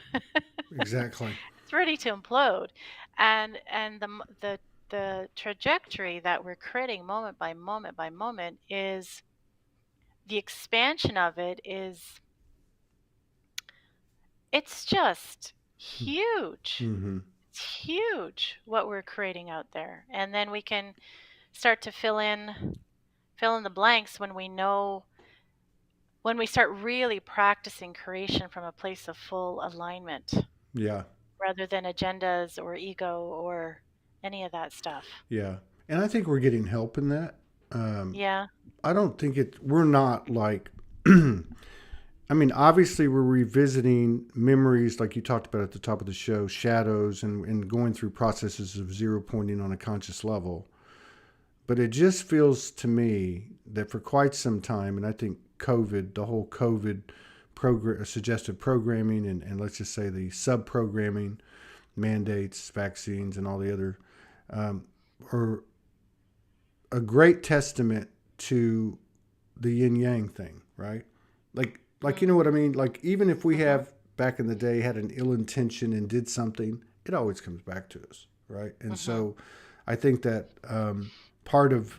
exactly. It's ready to implode, and the trajectory that we're creating moment by moment by moment is the expansion of it is it's just huge. Mm-hmm. It's huge what we're creating out there, and then we can start to fill in the blanks when we start really practicing creation from a place of full alignment Yeah, rather than agendas or ego or any of that stuff. yeah. And I think we're getting help in that. Um, Yeah. I don't think we're not like, I mean, obviously, we're revisiting memories like you talked about at the top of the show, shadows, and going through processes of zero pointing on a conscious level. But it just feels to me that for quite some time, and I think COVID, the whole COVID suggested programming, and let's just say the sub programming, mandates, vaccines, and all the other, um, are a great testament to the yin yang thing, right? Like you know what I mean? Like even if we Mhm. have back in the day had an ill intention and did something, it always comes back to us, right? And Mhm. so I think that part of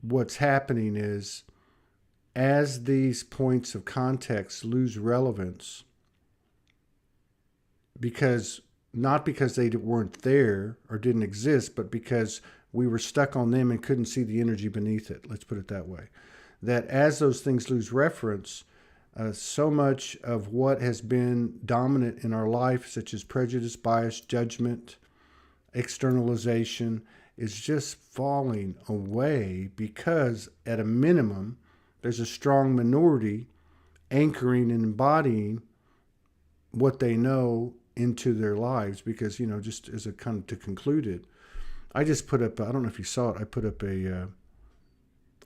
what's happening is as these points of context lose relevance because not because they weren't there or didn't exist, but because we were stuck on them and couldn't see the energy beneath it. Let's put it that way. That as those things lose reference, so much of what has been dominant in our life, such as prejudice, bias, judgment, externalization, is just falling away because, at a minimum, there's a strong minority anchoring and embodying what they know into their lives. Because, just as a kind of to conclude it, I just put up, I don't know if you saw it, I put up a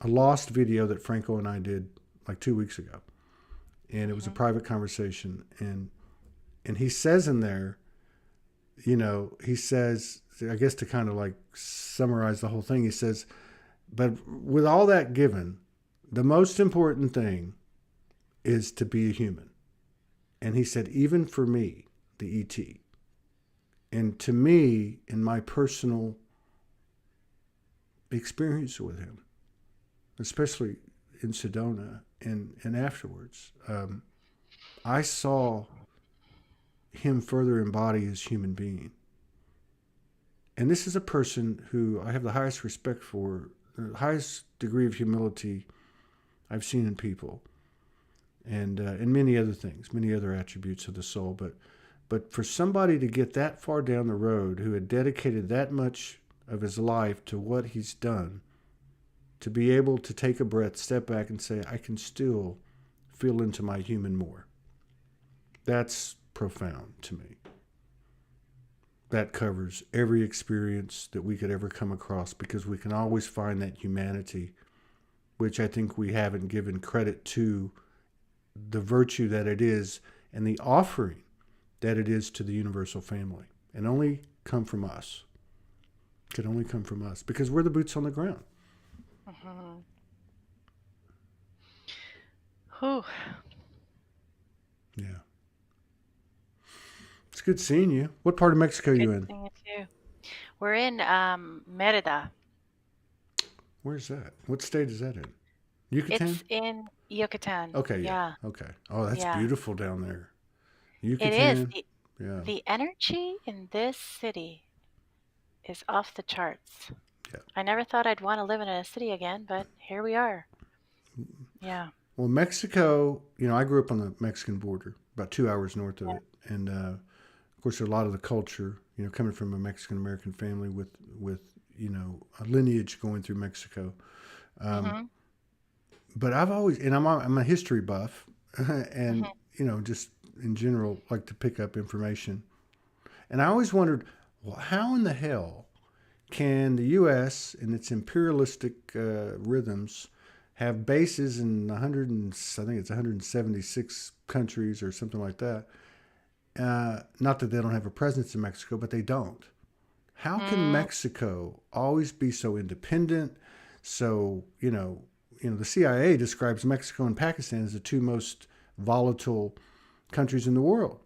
lost video that Franco and I did like 2 weeks ago. And it was a Mhm. private conversation. And he says in there, he says, I guess to kind of like summarize the whole thing, he says, but with all that given, the most important thing is to be a human. And he said, even for me, the ET, and to me, in my personal experience with him, especially in Sedona and afterwards, I saw him further embody his human being. And this is a person who I have the highest respect for, the highest degree of humility I've seen in people, and many other things, many other attributes of the soul. But for somebody to get that far down the road, who had dedicated that much of his life to what he's done, to be able to take a breath, step back, and say, I can still feel into my human more. That's profound to me. that covers every experience that we could ever come across, because we can always find that humanity, which I think we haven't given credit to the virtue that it is and the offering that it is to the universal family, and only come from us. Could only come from us because we're the boots on the ground. Mm-hmm. Whew. Yeah. It's good seeing you. What part of Mexico are Good you in? seeing you too. We're in Merida. Where's that? What state is that in? Yucatan? It's in Yucatan. Okay, yeah. Yeah, Okay. Oh, that's yeah. beautiful down there. It is. Yucatan. Yeah. The energy in this city is off the charts. Yeah. I never thought I'd want to live in a city again, but here we are. Yeah. Well, Mexico, I grew up on the Mexican border, about 2 hours north of Yeah. it. And of course, a lot of the culture, coming from a Mexican American family with, a lineage going through Mexico. Um, Mm-hmm. but I've always, and I'm a history buff, and, Mm-hmm. just in general, like to pick up information. And I always wondered, well, how in the hell can the U.S. and its imperialistic rhythms have bases in I think it's 176 countries or something like that? Not that they don't have a presence in Mexico, but they don't. How can Mm, Mexico always be so independent? So the CIA describes Mexico and Pakistan as the two most volatile countries in the world.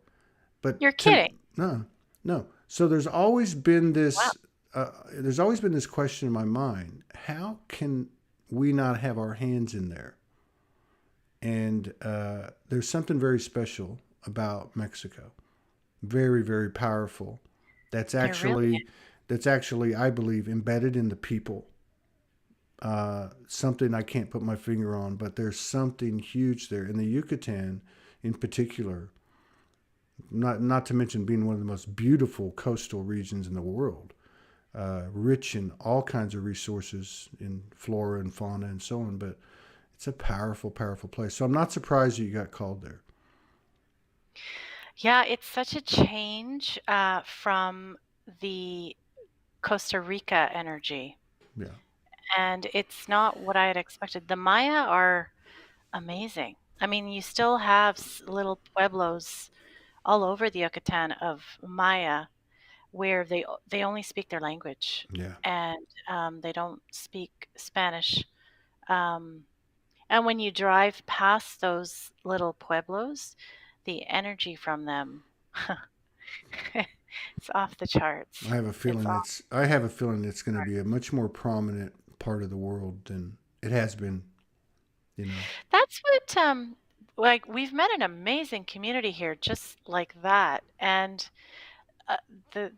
But you're kidding. no, no. So there's always been Wow. this. There's always been this question in my mind: how can we not have our hands in there? And there's something very special about Mexico. Very, very powerful. That's There really actually, that's actually, I believe, embedded in the people. Something I can't put my finger on, but there's something huge there. In the Yucatan, in particular, not to mention being one of the most beautiful coastal regions in the world, rich in all kinds of resources in flora and fauna and so on. But it's a powerful, powerful place. So I'm not surprised that you got called there. Yeah, it's such a change from the Costa Rica energy. Yeah, And it's not what I had expected. The Maya are amazing. I mean, you still have little pueblos all over the Yucatan of Maya where they only speak their language, yeah. and they don't speak Spanish. Um, and when you drive past those little pueblos, the energy from them, it's off the charts. It's off. I have a feeling it's going to be a much more prominent part of the world than it has been. You know. That's what like we've met an amazing community here just like that. And uh,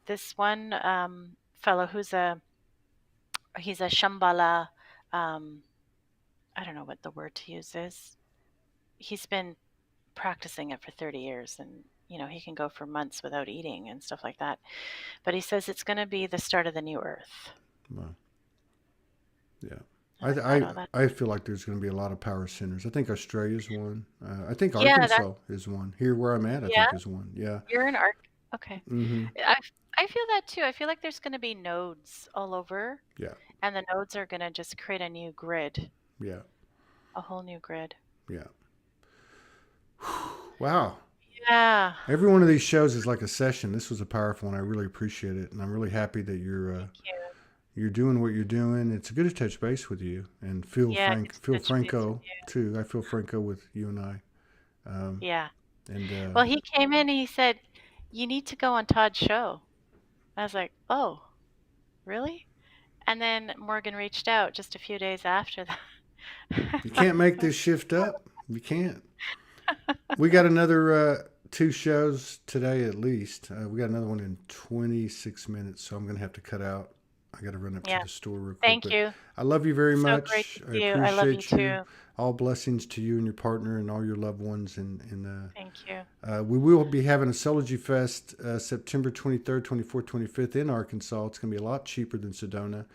this one fellow he's a Shambhala, um I don't know what the word to use is. He's been practicing it for 30 years, and he can go for months without eating and stuff like that. But he says it's going to be the start of the new earth. Well, yeah. And I thought, oh, that. I feel like there's going to be a lot of power centers. I think Australia's one. I think Yeah, that. Arkansas is one. Here where I'm at, I Yeah, think is one. Yeah. you're an arc. Okay. Mm-hmm. I I feel that too. I feel like there's going to be nodes all over, Yeah. and the nodes are going to just create a new grid, Yeah. a whole new grid. Yeah. Wow. Yeah. Every one of these shows is like a session. This was a powerful one. I really appreciate it, and I'm really happy that Thank you. you're doing what you're doing. It's good to touch base with you and Yeah, good to feel touch base with Franco you. too. I feel Franco with you and I. Um, Yeah. and Well, he came in and he said, "You need to go on Todd's show." I was like, "Oh, really?" And then Morgan reached out just a few days after that. you can't make this shift up. You can't. We got another two shows today at least. We got another one in 26 minutes, so I'm going to have to cut out. I got to run up to Yeah. the store real quick. Thank But you. I love you very So great to much. I see you. I love you appreciate you. too. All blessings to you and your partner and all your loved ones. Thank you. We will be having a Soulogy Fest September 23rd, 24th, 25th in Arkansas. It's going to be a lot cheaper than Sedona,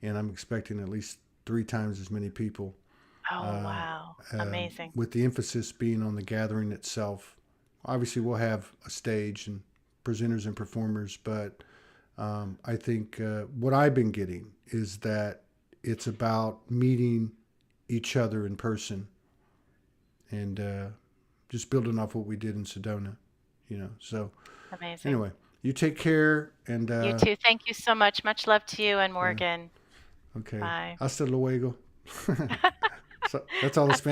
and I'm expecting at least 3 times as many people. Oh, wow. Amazing. With the emphasis being on the gathering itself. Obviously, we'll have a stage and presenters and performers, but I think what I've been getting is that it's about meeting each other in person and just building off what we did in Sedona, So Amazing. anyway, you take care and You too. Thank you so much. Much love to you and yeah, Morgan. okay. Bye. Hasta luego. So that's all the Spanish.